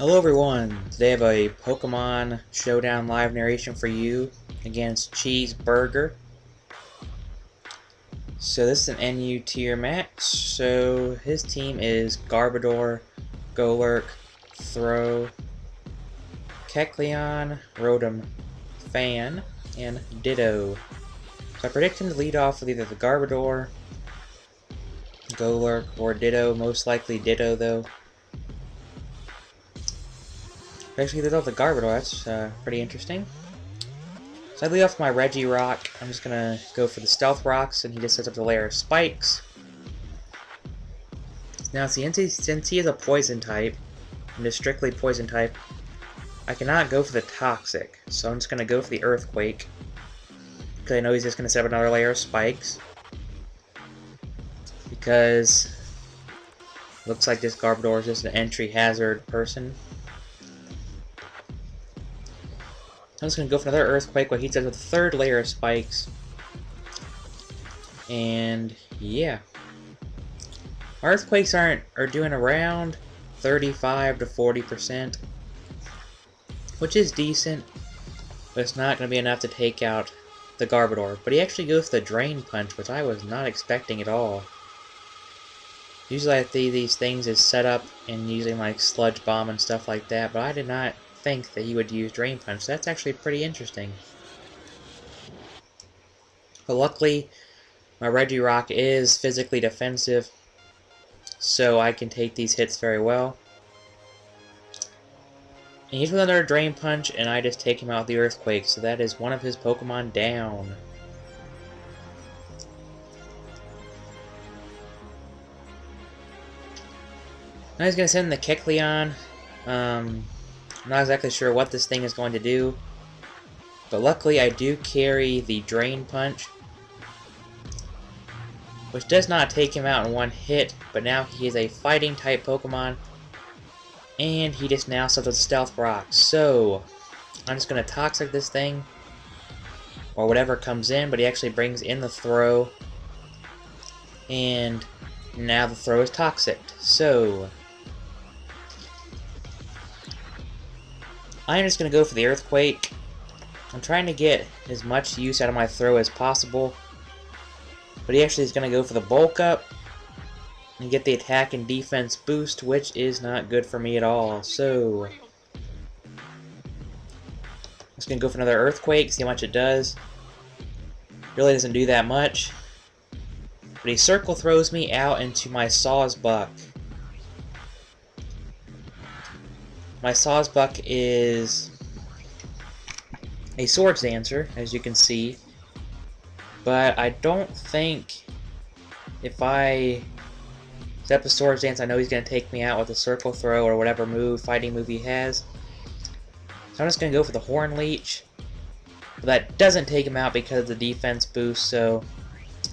Hello everyone, today I have a Pokemon Showdown live narration for you against CheeseBerger. So this is an NU tier match, so his team is Garbodor, Golurk, Throw, Kecleon, Rotom, Fan, and Ditto. So I predict him to lead off with either the Garbodor, Golurk, or Ditto, most likely Ditto though. Actually, lead off the Garbodor, that's pretty interesting. So I lead off my Regirock. I'm just gonna go for the Stealth Rocks, and he just sets up the layer of Spikes. Now, since he is a Poison type, and is strictly Poison type, I cannot go for the Toxic, so I'm just gonna go for the Earthquake, because I know he's just gonna set up another layer of Spikes. Because looks like this Garbodor is just an entry hazard person. I'm just going to go for another Earthquake while he sets up the third layer of Spikes. And yeah. Earthquakes are doing around 35 to 40%. Which is decent. But it's not going to be enough to take out the Garbodor. But he actually goes for the Drain Punch, which I was not expecting at all. Usually I see these things as set up and using like Sludge Bomb and stuff like that. But I did not think that he would use Drain Punch. So that's actually pretty interesting. But luckily, my Regirock is physically defensive, so I can take these hits very well. And he's with another Drain Punch, and I just take him out with the Earthquake, so that is one of his Pokemon down. Now he's going to send the Kecleon. I'm not exactly sure what this thing is going to do, but luckily I do carry the Drain Punch, which does not take him out in one hit, but now he is a fighting type Pokemon, and he just now sets up the Stealth Rock. So I'm just going to Toxic this thing, or whatever comes in, but he actually brings in the Throw, and now the Throw is Toxic. So I'm just going to go for the Earthquake. I'm trying to get as much use out of my Throw as possible. But he actually is going to go for the Bulk Up and get the attack and defense boost, which is not good for me at all. So I'm just going to go for another Earthquake, see how much it does. Really doesn't do that much. But he Circle Throws me out into my Sawsbuck. My Sawsbuck is a Swords Dancer, as you can see, but I don't think if I set up a Swords Dance, I know he's going to take me out with a Circle Throw or whatever fighting move he has. So I'm just going to go for the Horn Leech, but that doesn't take him out because of the defense boost, so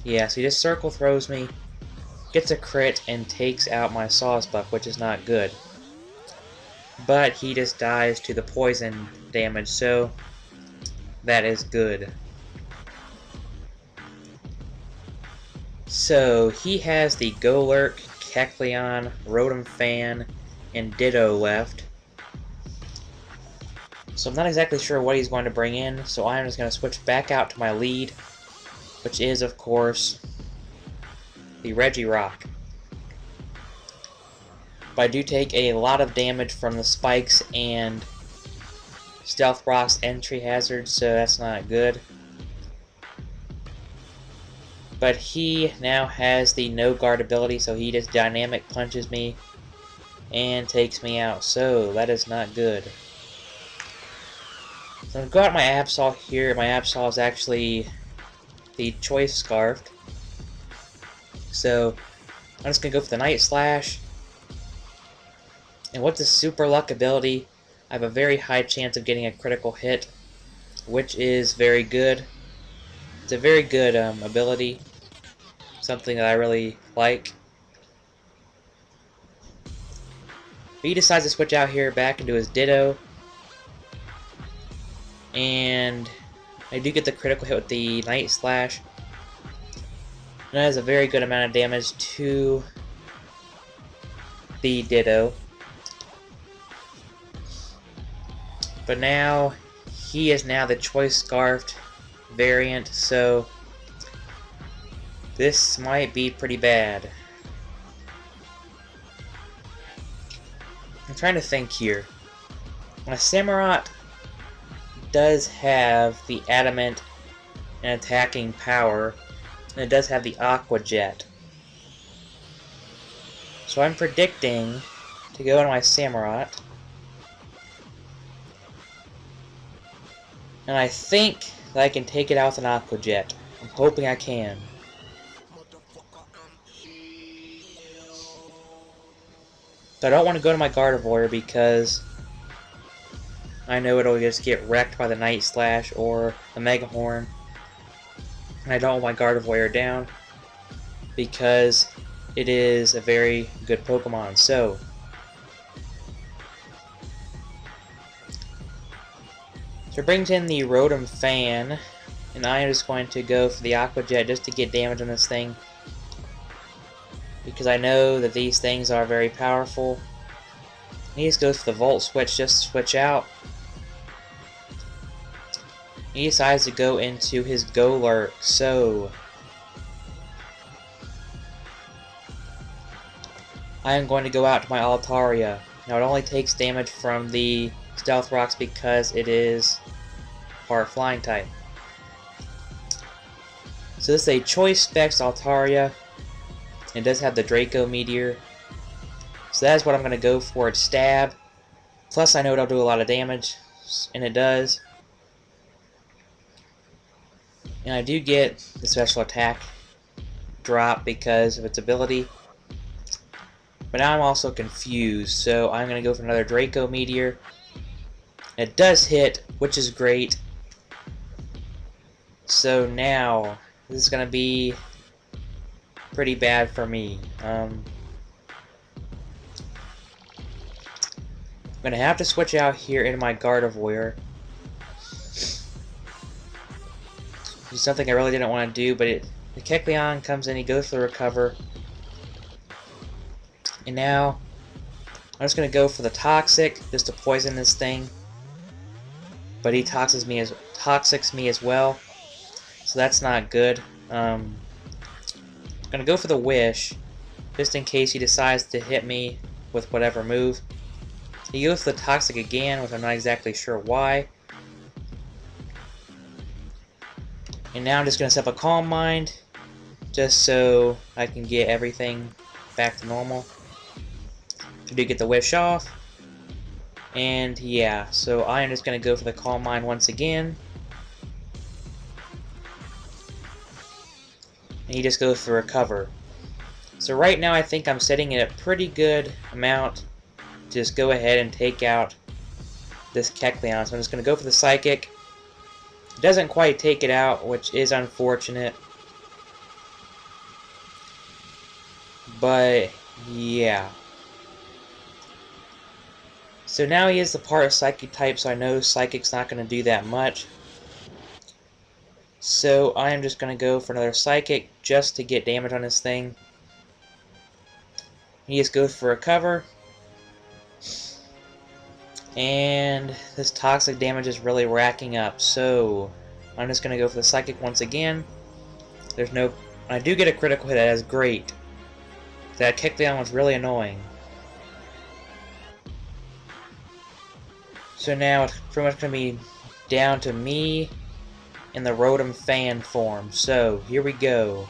yeah, so he just Circle Throws me, gets a crit, and takes out my Sawsbuck, which is not good. But he just dies to the poison damage, so that is good. So he has the Golurk, Kecleon, Rotom Fan, and Ditto left. So I'm not exactly sure what he's going to bring in, so I'm just going to switch back out to my lead, which is, of course, the Regirock. But I do take a lot of damage from the Spikes and Stealth Rock's entry hazard, so that's not good. But he now has the No Guard ability, so he just Dynamic Punches me and takes me out, so that is not good. So I'm going to go out my Absol here. My Absol is actually the Choice Scarf. So I'm just going to go for the Night Slash. And with the Super Luck ability, I have a very high chance of getting a critical hit, which is very good. It's a very good ability, something that I really like. But he decides to switch out here back into his Ditto, and I do get the critical hit with the Night Slash. And that is a very good amount of damage to the Ditto. But now, he is now the Choice Scarfed variant, so this might be pretty bad. I'm trying to think here. My Samurott does have the adamant and attacking power, and it does have the Aqua Jet. So I'm predicting to go into my Samurott, and I think that I can take it out with an Aqua Jet. I'm hoping I can. But I don't want to go to my Gardevoir because I know it'll just get wrecked by the Night Slash or the Mega Horn. And I don't want my Gardevoir down because it is a very good Pokemon. So it brings in the Rotom Fan, and I am just going to go for the Aqua Jet just to get damage on this thing, because I know that these things are very powerful. He just goes for the Volt Switch just to switch out. He decides to go into his Golurk, so I am going to go out to my Altaria. Now it only takes damage from the Stealth Rocks because it is part Flying type. So this is a Choice Specs Altaria. It does have the Draco Meteor. So that is what I'm going to go for. It's Stab. Plus I know it'll do a lot of damage, and it does. And I do get the special attack drop because of its ability. But now I'm also confused, so I'm going to go for another Draco Meteor. It does hit, which is great. So now, this is going to be pretty bad for me. I'm going to have to switch out here into my Gardevoir. It's something I really didn't want to do, but the Kecleon comes in, he goes for the Recover. And now, I'm just going to go for the Toxic, just to poison this thing. But he toxics me as well, so that's not good. I'm going to go for the Wish, just in case he decides to hit me with whatever move. He goes for the Toxic again, which I'm not exactly sure why. And now I'm just going to set up a Calm Mind, just so I can get everything back to normal. I do get the Wish off. And yeah, so I am just going to go for the Calm Mind once again. And he just goes for Recover. So right now I think I'm setting it a pretty good amount to just go ahead and take out this Kecleon. So I'm just going to go for the Psychic. It doesn't quite take it out, which is unfortunate. But yeah. So now he is the part of Psychic type, so I know Psychic's not going to do that much. So I am just going to go for another Psychic just to get damage on this thing. He just goes for Recover. And this Toxic damage is really racking up, so I'm just going to go for the Psychic once again. I do get a critical hit, that is great. That Kecleon was really annoying. So now it's pretty much going to be down to me in the Rotom Fan form. So, here we go.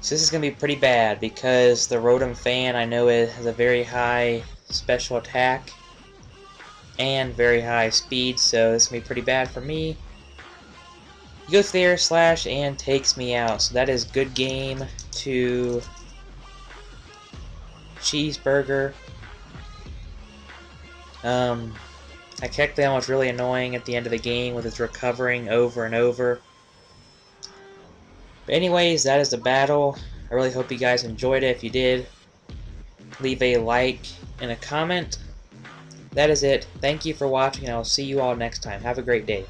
So this is going to be pretty bad because the Rotom Fan, I know it has a very high special attack and very high speed, so this is going to be pretty bad for me. He goes to the Air Slash and takes me out, so that is good game to CheeseBerger. That Kecleon was really annoying at the end of the game with its recovering over and over. But anyways, that is the battle. I really hope you guys enjoyed it. If you did, leave a like and a comment. That is it. Thank you for watching, and I will see you all next time. Have a great day.